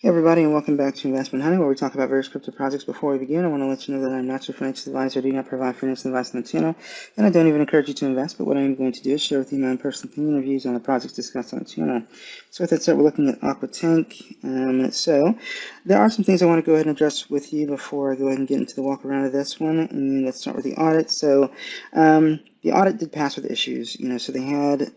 Hey everybody, and welcome back to Investment Honey, where we talk about various crypto projects. Before we begin, I want to let you know that I'm not your financial advisor, do not provide financial advice on the channel, and I don't even encourage you to invest, but what I'm going to do is share with you my own personal opinion and views on the projects discussed on the channel. So with that said, we're looking at Aqua Tank. So there are some things I want to go ahead and address with you before I go ahead and get into the walk around of this one, and let's start with the audit. So the audit did pass with issues, so they had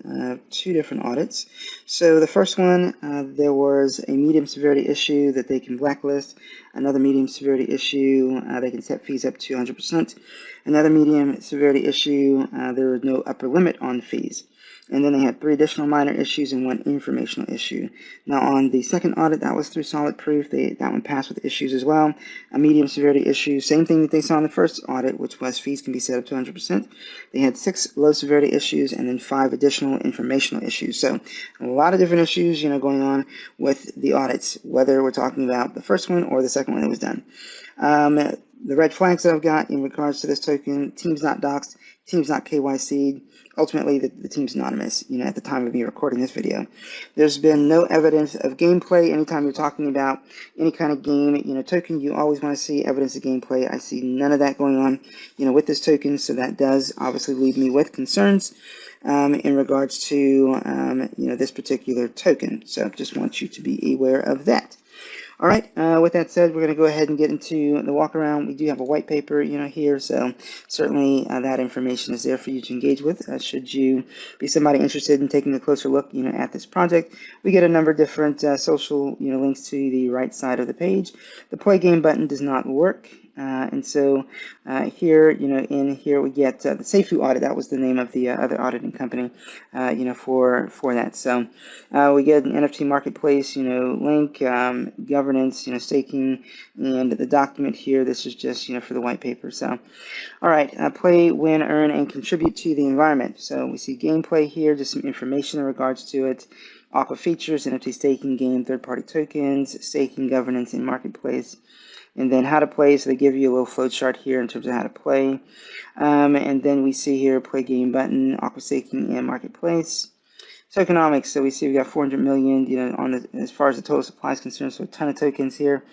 two different audits. So the first one, there was a medium severity issue that they can blacklist, another medium severity issue, they can set fees up to 100%, another medium severity issue, there was no upper limit on fees. And then they had 3 additional minor issues and 1 informational issue. Now on the second audit, that was through Solidproof. That one passed with issues as well. A medium severity issue, same thing that they saw in the first audit, which was fees can be set up to 100%. They had 6 low severity issues and then 5 additional informational issues. So a lot of different issues, going on with the audits, whether we're talking about the first one or the second one that was done. The red flags that I've got in regards to this token: team's not doxed, team's not KYC'd. Ultimately, the team's anonymous, at the time of me recording this video. There's been no evidence of gameplay. Anytime you're talking about any kind of game, token, you always want to see evidence of gameplay. I see none of that going on, with this token, so that does obviously leave me with concerns in regards to, this particular token. So just want you to be aware of that. All right, with that said, we're going to go ahead and get into the walk around. We do have a white paper, here, so certainly that information is there for you to engage with. Should you be somebody interested in taking a closer look, at this project, we get a number of different social, links to the right side of the page. The play game button does not work. And so here, in here we get the Safety Audit. That was the name of the other auditing company, for that. So we get an NFT marketplace, link, governance, staking, and the document here. This is just, for the white paper. So, all right, play, win, earn, and contribute to the environment. So we see gameplay here, just some information in regards to it. Aqua features, NFT staking, game, third-party tokens, staking, governance, and marketplace. And then how to play, so they give you a little flow chart here in terms of how to play. And then we see here play game button, Aqua staking, and marketplace. Tokenomics, so we see we got 400 million, on the, as far as the total supply is concerned, so a ton of tokens here.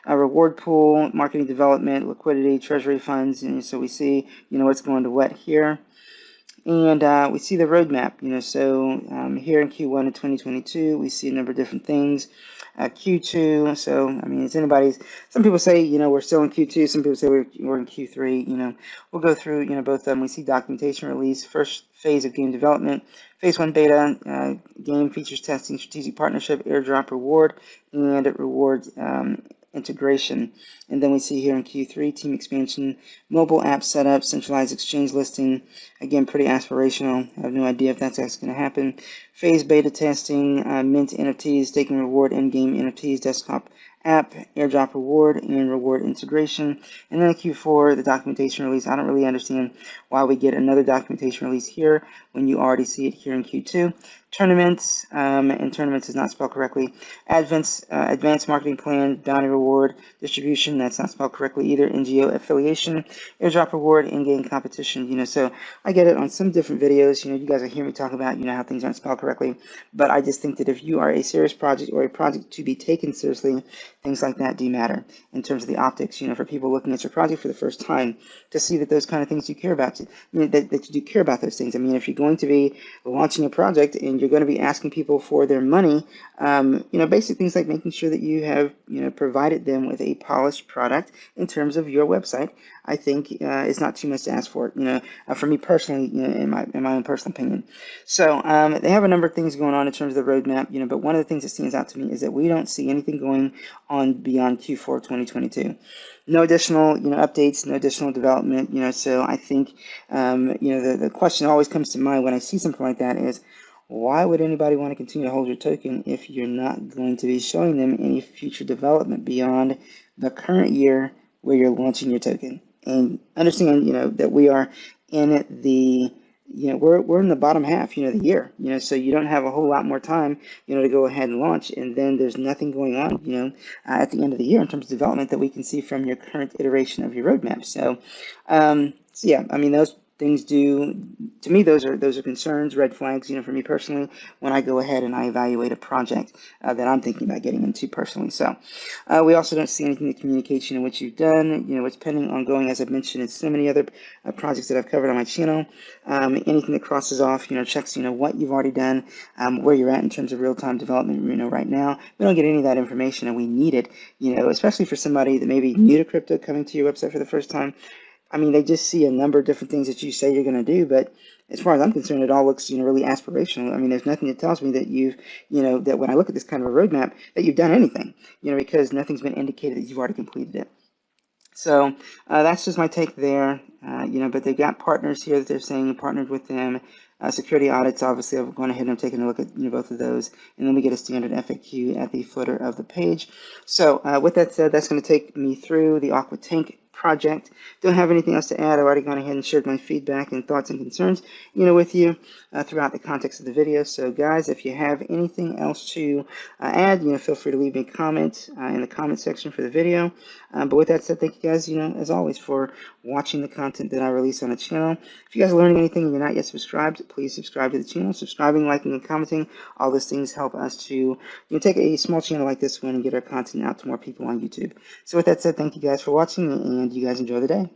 Reward pool, marketing development, liquidity, treasury funds, and so we see, what's going to what here. And we see the roadmap, so here in Q1 of 2022, we see a number of different things. Q2, so, it's anybody's, some people say, we're still in Q2, some people say we're in Q3, we'll go through, both of them. We see documentation release, first phase of game development, phase 1 beta, game features testing, strategic partnership, airdrop reward, and reward integration. And then we see here in Q3, team expansion, mobile app setup, centralized exchange listing. Again, pretty aspirational. I have no idea if that's actually going to happen. Phase beta testing, mint NFTs, staking reward, in-game NFTs, desktop app, airdrop reward, and reward integration. And then in Q4, the documentation release. I don't really understand why we get another documentation release here when you already see it here in Q2. Tournaments, and tournaments is not spelled correctly. Advanced marketing plan, bounty reward, distribution, that's not spelled correctly either. NGO affiliation, airdrop reward, in-game competition. So I get it on some different videos. You guys will hear me talk about, how things aren't spelled correctly. But I just think that if you are a serious project or a project to be taken seriously, things like that do matter in terms of the optics, for people looking at your project for the first time, to see that those kind of things you care about, that you do care about those things. If you're going to be launching a project and you're going to be asking people for their money, basic things like making sure that you have, provided them with a polished product in terms of your website, I think is not too much to ask for, for me personally, in my own personal opinion. So they have a number of things going on in terms of the roadmap, but one of the things that stands out to me is that we don't see anything going on beyond Q4 2022. No additional, updates, no additional development, so I think, the question always comes to mind when I see something like that is, why would anybody want to continue to hold your token if you're not going to be showing them any future development beyond the current year where you're launching your token? And understand, that we are in the, we're in the bottom half, the year, so you don't have a whole lot more time, to go ahead and launch. And then there's nothing going on, at the end of the year in terms of development that we can see from your current iteration of your roadmap. So, yeah, those things do, to me, those are concerns, red flags, for me personally, when I go ahead and I evaluate a project that I'm thinking about getting into personally. So we also don't see anything in the communication in which you've done, what's pending, ongoing, as I've mentioned in so many other projects that I've covered on my channel. Anything that crosses off, checks, what you've already done, where you're at in terms of real-time development, right now. We don't get any of that information, and we need it, especially for somebody that may be new to crypto coming to your website for the first time. I mean, they just see a number of different things that you say you're going to do, but as far as I'm concerned, it all looks, really aspirational. I mean, there's nothing that tells me that you've, that when I look at this kind of a roadmap, that you've done anything, because nothing's been indicated that you've already completed it. So that's just my take there. But they've got partners here that they're saying partnered with them. Security audits, obviously, I've gone ahead and I'm taking a look at both of those, and then we get a standard FAQ at the footer of the page. So with that said, that's going to take me through the Aqua Tank project. Don't have anything else to add. I've already gone ahead and shared my feedback and thoughts and concerns, with you throughout the context of the video. So guys, if you have anything else to add, feel free to leave me a comment in the comment section for the video. But with that said, thank you guys, as always, for watching the content that I release on the channel. If you guys are learning anything and you're not yet subscribed, please subscribe to the channel. Subscribing, liking, and commenting, all those things help us to take a small channel like this one and get our content out to more people on YouTube. So with that said, thank you guys for watching, and you guys enjoy the day.